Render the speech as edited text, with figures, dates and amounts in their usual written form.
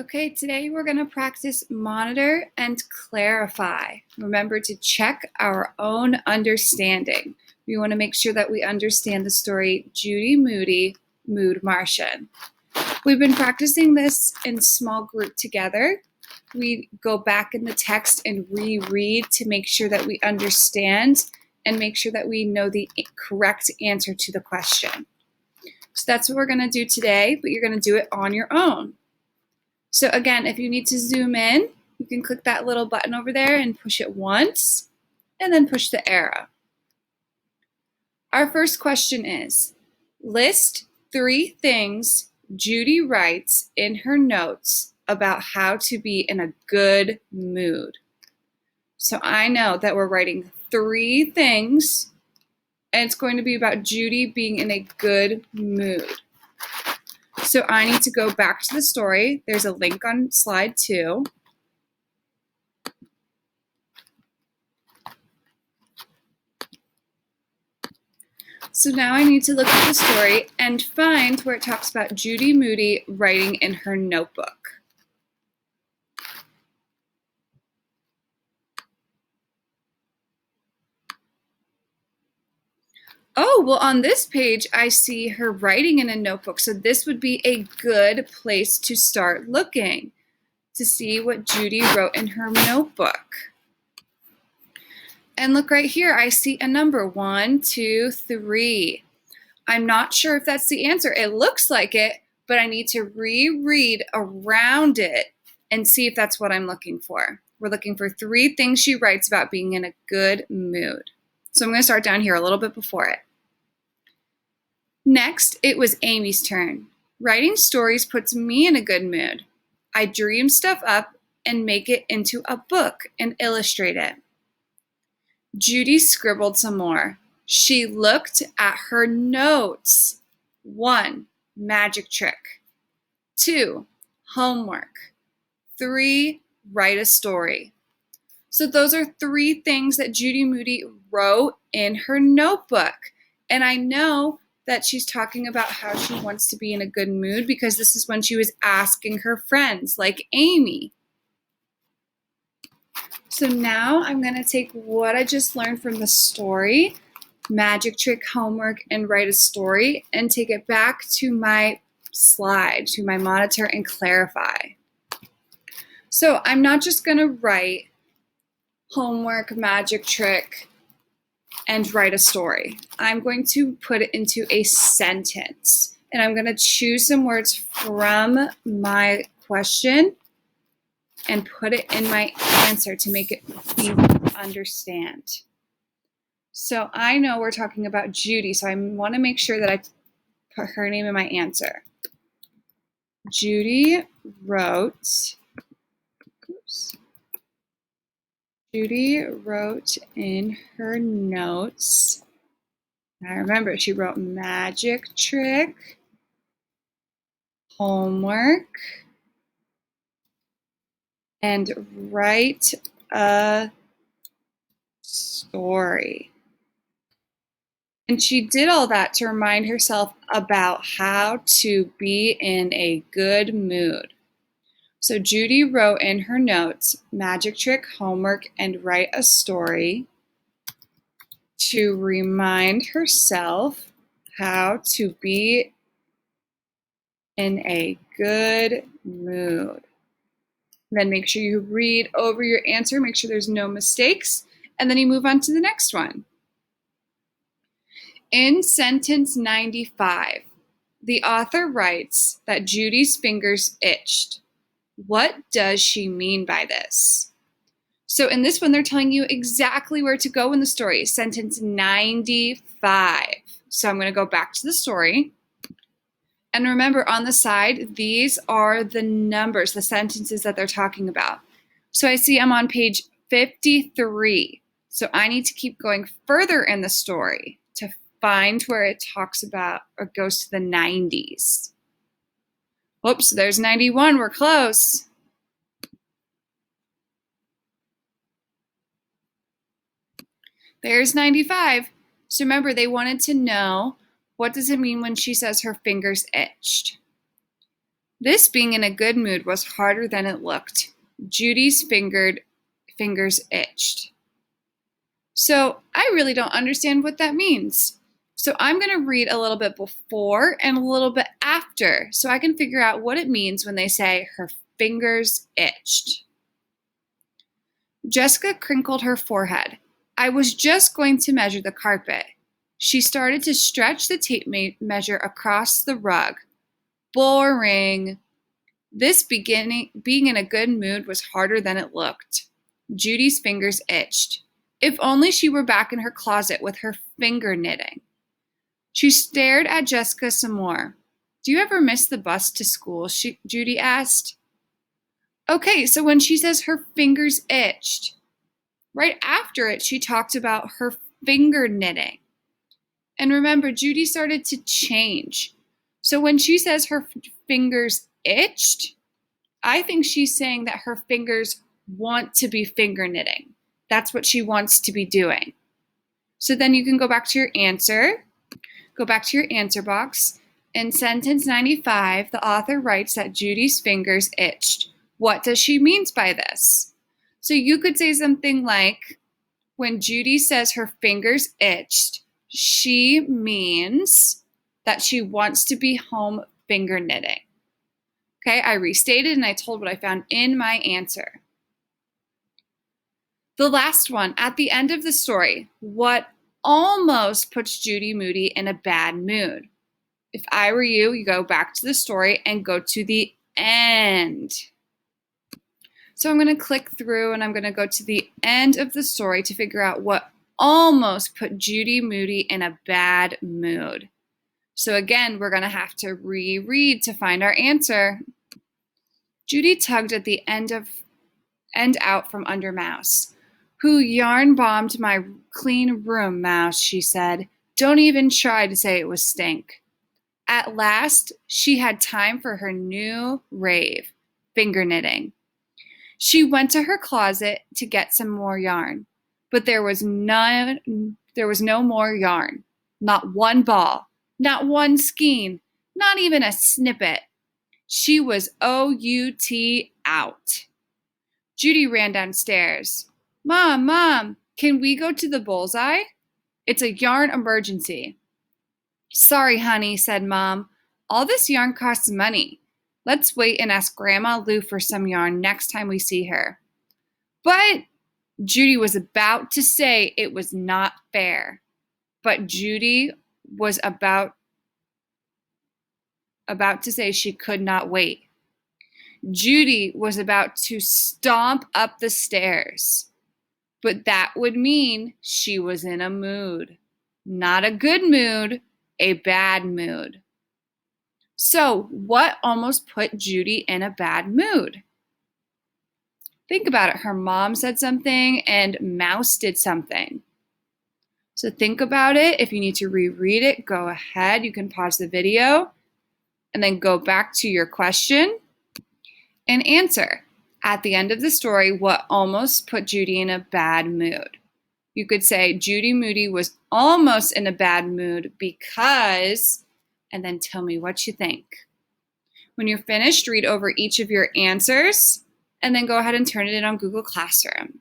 Okay, today we're going to practice monitor and clarify. Remember to check our own understanding. We want to make sure that we understand the story Judy, Moody, Mood, Martian. We've been practicing this in small group together. We go back in the text and reread to make sure that we understand and make sure that we know the correct answer to the question. So that's what we're going to do today, but you're going to do it on your own. So again, if you need to zoom in, you can click that little button over there and push it once, and then push the arrow. Our first question is, list 3 things Judy writes in her notes about how to be in a good mood. So I know that we're writing 3 things, and it's going to be about Judy being in a good mood. So I need to go back to the story. There's a link on slide 2. So now I need to look at the story and find where it talks about Judy Moody writing in her notebook. Oh, well, on this page, I see her writing in a notebook. So this would be a good place to start looking to see what Judy wrote in her notebook. And look right here, I see a number 1, 2, 3. I'm not sure if that's the answer. It looks like it, but I need to reread around it and see if that's what I'm looking for. We're looking for 3 things she writes about being in a good mood. So I'm going to start down here a little bit before it. Next, it was Amy's turn. Writing stories puts me in a good mood. I dream stuff up and make it into a book and illustrate it. Judy scribbled some more. She looked at her notes. 1, magic trick. 2, homework. 3, write a story. So those are 3 things that Judy Moody wrote in her notebook. And I know that she's talking about how she wants to be in a good mood because this is when she was asking her friends like Amy. So now I'm going to take what I just learned from the story, magic trick, homework, and write a story, and take it back to my slide, to my monitor, and clarify. So I'm not just going to write homework, magic trick, and write a story. I'm going to put it into a sentence, and I'm going to choose some words from my question and put it in my answer to make it easy to understand. So I know we're talking about Judy, so I want to make sure that I put her name in my answer. Judy wrote, Judy wrote in her notes. Now remember, she wrote magic trick, homework, and write a story. And she did all that to remind herself about how to be in a good mood. So Judy wrote in her notes, magic trick, homework, and write a story to remind herself how to be in a good mood. Then make sure you read over your answer, make sure there's no mistakes, and then you move on to the next one. In sentence 95, the author writes that Judy's fingers itched. What does she mean by this? So in this one, they're telling you exactly where to go in the story, sentence 95. So I'm going to go back to the story. And remember, on the side, these are the numbers, the sentences that they're talking about. So I see I'm on page 53. So I need to keep going further in the story to find where it talks about or goes to the 90s. Whoops, there's 91. We're close. There's 95. So remember, they wanted to know, what does it mean when she says her fingers itched? This being in a good mood was harder than it looked. Judy's fingers itched. So I really don't understand what that means. So I'm going to read a little bit before and a little bit after so I can figure out what it means when they say her fingers itched. Jessica crinkled her forehead. I was just going to measure the carpet. She started to stretch the tape measure across the rug. Boring. This being in a good mood was harder than it looked. Judy's fingers itched. If only she were back in her closet with her finger knitting. She stared at Jessica some more. Do you ever miss the bus to school? Judy asked. Okay, so when she says her fingers itched, right after it, she talked about her finger knitting. And remember, Judy started to change. So when she says her fingers itched, I think she's saying that her fingers want to be finger knitting. That's what she wants to be doing. So then you can go back to your answer. Go back to your answer box. In sentence 95, the author writes that Judy's fingers itched. What does she mean by this? So you could say something like, when Judy says her fingers itched, she means that she wants to be home finger knitting. Okay, I restated and I told what I found in my answer. The last one, at the end of the story, what almost puts Judy Moody in a bad mood? If I were you, you go back to the story and go to the end. So I'm going to click through and I'm going to go to the end of the story to figure out what almost put Judy Moody in a bad mood. So again, we're going to have to reread to find our answer. Judy tugged at the end out from under Mouse. Who yarn bombed my clean room, Mouse, she said. Don't even try to say it was stink. At last, she had time for her new rave, finger knitting. She went to her closet to get some more yarn, but there was no more yarn. Not one ball, not one skein, not even a snippet. She was O-U-T out. Judy ran downstairs. Mom, can we go to the bullseye? It's a yarn emergency. Sorry, honey, said Mom. All this yarn costs money. Let's wait and ask Grandma Lou for some yarn next time we see her. But Judy was about to say it was not fair. But Judy was about to say she could not wait. Judy was about to stomp up the stairs. But that would mean she was in a mood. Not a good mood, a bad mood. So, what almost put Judy in a bad mood? Think about it. Her mom said something and Mouse did something. So think about it. If you need to reread it, go ahead. You can pause the video and then go back to your question and answer. At the end of the story, what almost put Judy in a bad mood? You could say Judy Moody was almost in a bad mood because, and then tell me what you think. When you're finished, read over each of your answers and then go ahead and turn it in on Google Classroom.